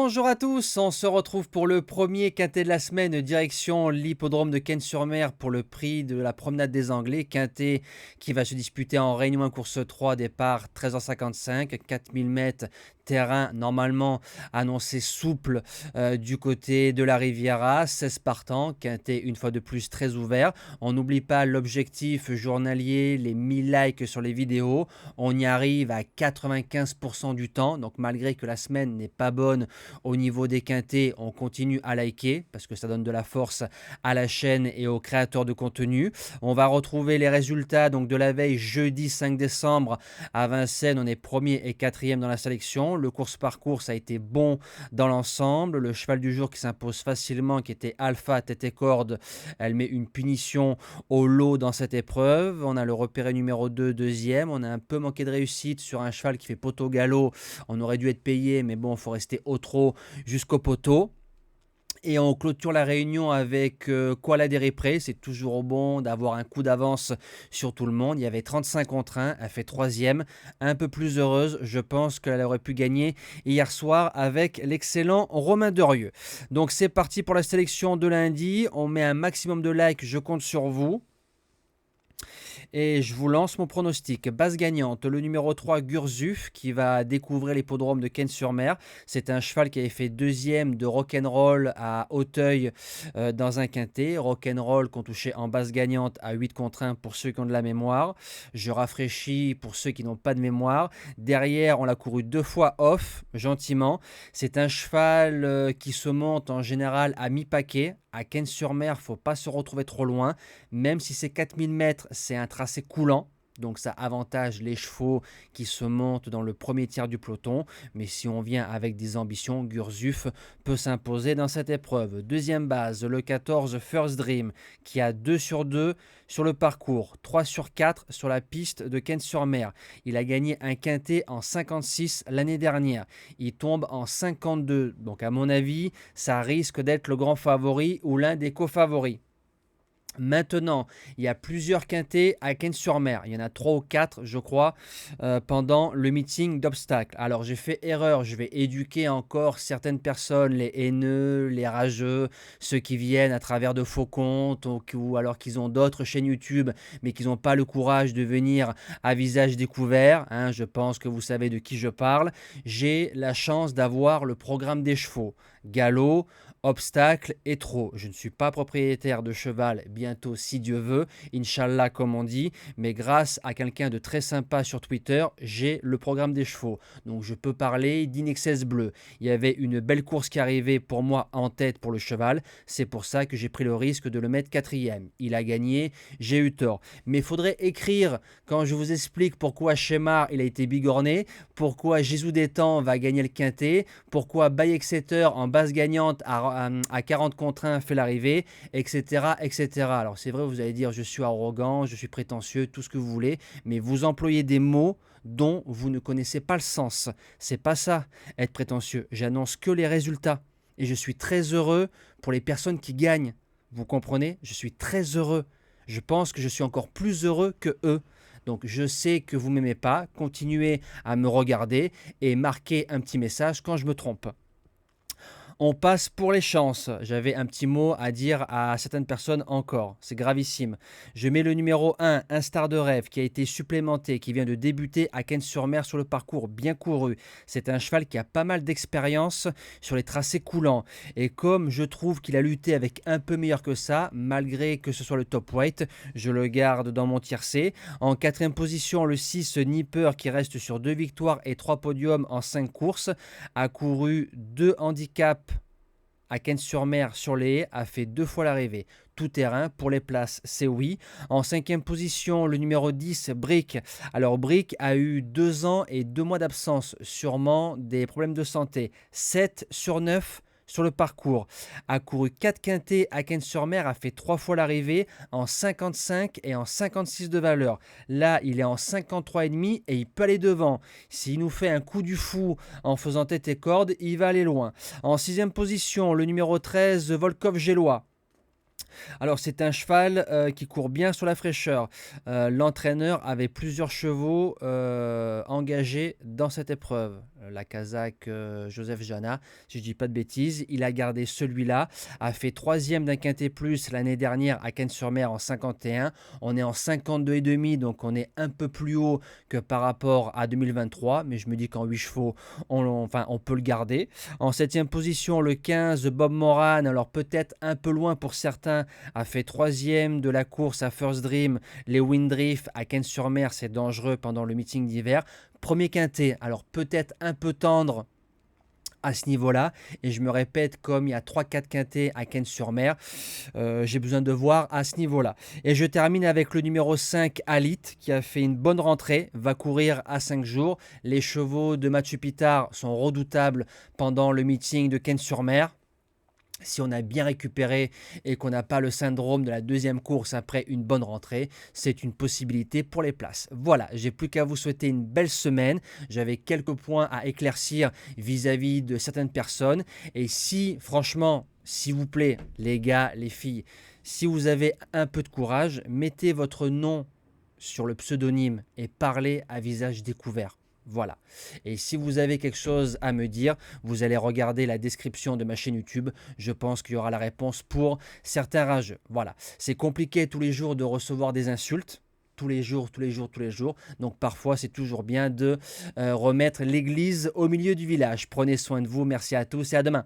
Bonjour à tous, on se retrouve pour le premier quintet de la semaine, direction l'hippodrome de Cannes-sur-Mer pour le prix de la promenade des Anglais. Quintet qui va se disputer en Réunion 1 course 3, départ 13h55, 4000 mètres, terrain normalement annoncé souple du côté de la Riviera, 16 partants, quintet une fois de plus très ouvert. On n'oublie pas l'objectif journalier, les 1000 likes sur les vidéos, on y arrive à 95% du temps, donc malgré que la semaine n'est pas bonne au niveau des quintets, on continue à liker parce que ça donne de la force à la chaîne et aux créateurs de contenu. On va retrouver les résultats donc de la veille jeudi 5 décembre à Vincennes. On est premier et quatrième dans la sélection. Le course par course a été bon dans l'ensemble. Le cheval du jour qui s'impose facilement, qui était Alpha tête et corde, elle met une punition au lot dans cette épreuve. On a le repéré numéro 2 deuxième. On a un peu manqué de réussite sur un cheval qui fait poteau galop. On aurait dû être payé, mais bon, il faut rester au trot jusqu'au poteau. Et on clôture la réunion avec Koala des Réprés. C'est toujours bon d'avoir un coup d'avance sur tout le monde. Il y avait 35 contre 1, elle fait troisième. Un peu plus heureuse, je pense qu'elle aurait pu gagner hier soir avec l'excellent Romain Derieux. Donc c'est parti pour la sélection de lundi. On met un maximum de likes, je compte sur vous. Et je vous lance mon pronostic. Base gagnante, le numéro 3, Gurzuf, qui va découvrir l'hippodrome de Cannes-sur-Mer. C'est un cheval qui avait fait deuxième de Rock'n'Roll à Auteuil dans un quintet. Rock'n'Roll qu'on touchait en base gagnante à 8 contre 1 pour ceux qui ont de la mémoire. Je rafraîchis pour ceux qui n'ont pas de mémoire. Derrière, on l'a couru 2 fois off, gentiment. C'est un cheval qui se monte en général à mi-paquet. À Cannes-sur-Mer, il ne faut pas se retrouver trop loin. Même si c'est 4000 mètres, c'est un tracé coulant. Donc ça avantage les chevaux qui se montent dans le premier tiers du peloton. Mais si on vient avec des ambitions, Gurzuf peut s'imposer dans cette épreuve. Deuxième base, le 14 First Dream, qui a 2 sur 2 sur le parcours, 3 sur 4 sur la piste de Cannes-sur-Mer. Il a gagné un quintet en 56 l'année dernière. Il tombe en 52. Donc à mon avis, ça risque d'être le grand favori ou l'un des co-favoris. Maintenant, il y a plusieurs quintets à Cannes-sur-Mer. Il y en a 3 ou 4, je crois, pendant le meeting d'obstacles. Alors, j'ai fait erreur. Je vais éduquer encore certaines personnes, les haineux, les rageux, ceux qui viennent à travers de faux comptes ou alors qu'ils ont d'autres chaînes YouTube, mais qu'ils n'ont pas le courage de venir à visage découvert. Hein, je pense que vous savez de qui je parle. J'ai la chance d'avoir le programme des chevaux. Galop, obstacle et trot. Je ne suis pas propriétaire de cheval, bientôt si Dieu veut, Inch'Allah comme on dit, mais grâce à quelqu'un de très sympa sur Twitter, j'ai le programme des chevaux. Donc je peux parler d'Inexcess Bleu. Il y avait une belle course qui arrivait pour moi en tête pour le cheval, c'est pour ça que j'ai pris le risque de le mettre quatrième. Il a gagné, j'ai eu tort. Mais il faudrait écrire quand je vous explique pourquoi Shemar il a été bigorné, pourquoi Jésus des Temps va gagner le quintet, pourquoi Bay Exeter en base gagnante à 40 contre 1 fait l'arrivée, etc., etc. Alors c'est vrai, vous allez dire je suis arrogant, je suis prétentieux, tout ce que vous voulez, mais vous employez des mots dont vous ne connaissez pas le sens. C'est pas ça, être prétentieux. J'annonce que les résultats. Et je suis très heureux pour les personnes qui gagnent. Vous comprenez? Je suis très heureux. Je pense que je suis encore plus heureux que eux. Donc je sais que vous ne m'aimez pas. Continuez à me regarder et marquez un petit message quand je me trompe. On passe pour les chances. J'avais un petit mot à dire à certaines personnes encore. C'est gravissime. Je mets le numéro 1, Un Star de Rêve, qui a été supplémenté, qui vient de débuter à Cannes-sur-Mer sur le parcours bien couru. C'est un cheval qui a pas mal d'expérience sur les tracés coulants. Et comme je trouve qu'il a lutté avec un peu meilleur que ça, malgré que ce soit le top weight, je le garde dans mon tiercé. En quatrième position, le 6, Nipper, qui reste sur 2 victoires et 3 podiums en 5 courses, a couru 2 handicaps à Cannes-sur-Mer sur les haies, a fait 2 fois l'arrivée. Tout terrain, pour les places, c'est oui. En cinquième position, le numéro 10, Brick. Alors Brick a eu 2 ans et 2 mois d'absence, sûrement des problèmes de santé. 7 sur 9 sur le parcours. A couru 4 quintets à Cannes-sur-Mer, a fait 3 fois l'arrivée en 55 et en 56 de valeur. Là, il est en 53,5 et il peut aller devant. S'il nous fait un coup du fou en faisant tête et corde, il va aller loin. En sixième position, le numéro 13, Volkov Gélois. Alors c'est un cheval, qui court bien sur la fraîcheur. L'entraîneur avait plusieurs chevaux, engagés dans cette épreuve. La Kazakh, Joseph Jana, si je dis pas de bêtises. Il a gardé celui-là, a fait troisième d'un quintet plus l'année dernière à Cannes-sur-Mer en 51. On est en 52,5, donc on est un peu plus haut que par rapport à 2023, mais je me dis qu'en 8 chevaux, enfin, on peut le garder. En septième position, le 15, Bob Moran, alors peut-être un peu loin pour certains, a fait troisième de la course à First Dream, les Windrift à Cannes-sur-Mer, c'est dangereux pendant le meeting d'hiver. Premier quintet, alors peut-être un peu tendre à ce niveau-là, et je me répète comme il y a 3-4 quintets à Cannes-sur-Mer, j'ai besoin de voir à ce niveau-là. Et je termine avec le numéro 5, Alit, qui a fait une bonne rentrée, va courir à 5 jours. Les chevaux de Mathieu Pitard sont redoutables pendant le meeting de Cannes-sur-Mer. Si on a bien récupéré et qu'on n'a pas le syndrome de la deuxième course après une bonne rentrée, c'est une possibilité pour les places. Voilà, j'ai plus qu'à vous souhaiter une belle semaine. J'avais quelques points à éclaircir vis-à-vis de certaines personnes. Et si, franchement, s'il vous plaît, les gars, les filles, si vous avez un peu de courage, mettez votre nom sur le pseudonyme et parlez à visage découvert. Voilà. Et si vous avez quelque chose à me dire, vous allez regarder la description de ma chaîne YouTube. Je pense qu'il y aura la réponse pour certains rageux. Voilà. C'est compliqué tous les jours de recevoir des insultes. Tous les jours, tous les jours, tous les jours. Donc parfois, c'est toujours bien de remettre l'église au milieu du village. Prenez soin de vous. Merci à tous et à demain.